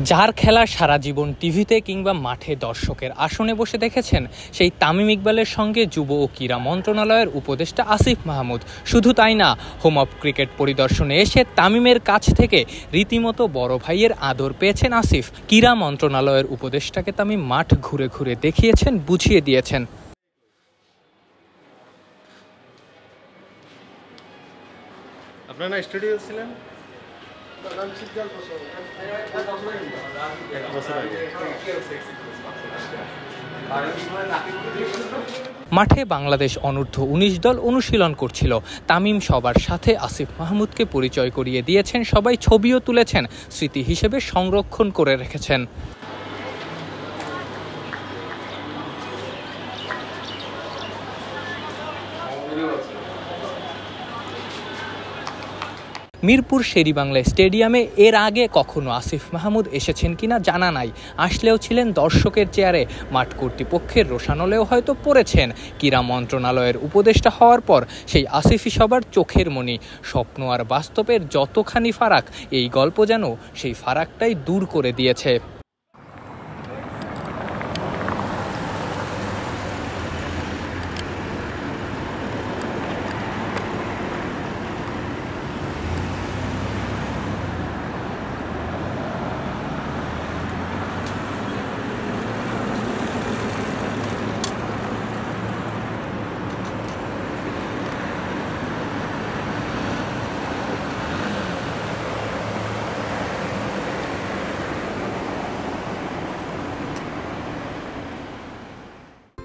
যার খেলা সারা জীবন টিভিতে কিংবা মাঠে দর্শকের আসনে বসে দেখেছেন, সেই তামিম ইকবালের সঙ্গে যুব ও ক্রীড়া মন্ত্রণালয়ের উপদেষ্টা আসিফ মাহমুদ। শুধু তাই না, হোম অফ ক্রিকেট পরিদর্শনে এসে তামিমের কাছ থেকে রীতিমতো বড় ভাইয়ের আদর পেয়েছেন আসিফ। ক্রীড়া মন্ত্রণালয়ের উপদেষ্টাকে তামিম মাঠ ঘুরে ঘুরে দেখিয়েছেন, বুঝিয়ে দিয়েছেন। আপনারা স্টুডিও ছিলেন মাঠে বাংলাদেশ অনূর্ধ্ব-19 দল অনুশীলন করছিল। তামিম সবার সাথে আসিফ মাহমুদকে পরিচয় করিয়ে দিয়েছেন, সবাই ছবিও তুলেছেন, স্মৃতি হিসেবে সংরক্ষণ করে রেখেছেন। মিরপুর শেরেবাংলা স্টেডিয়ামে এর আগে কখনো আসিফ মাহমুদ এসেছেন কিনা জানা নাই। আসলেও ছিলেন দর্শকের চেয়ারে, মাঠ কর্তৃপক্ষের রোষানলেও হয়তো পড়েছেন। ক্রীড়া মন্ত্রণালয়ের উপদেষ্টা হওয়ার পর সেই আসিফই সবার চোখের মণি। স্বপ্ন আর বাস্তবের যতখানি ফারাক, এই গল্প যেন সেই ফারাকটাই দূর করে দিয়েছে।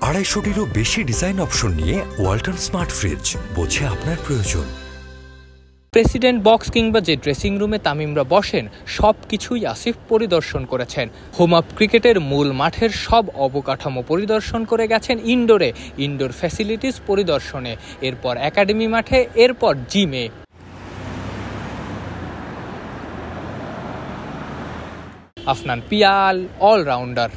আড়াইশোটিরও বেশি ডিজাইন অপশন নিয়ে ওয়ালটন স্মার্ট ফ্রিজ, বোঝে আপনার প্রয়োজন। প্রেসিডেন্ট বক্স কিংবা যে ড্রেসিং রুমে তামিমরা বসেন, সব কিছুই আসিফ পরিদর্শন করেছেন। হোম অফ ক্রিকেটের মূল মাঠের সব অবকাঠামো পরিদর্শন করে গেছেন ইনডোরে, ইনডোর ফ্যাসিলিটিস পরিদর্শনে, এরপর একাডেমি মাঠে, এরপর জিমে। আফনান পিয়াল, অলরাউন্ডার।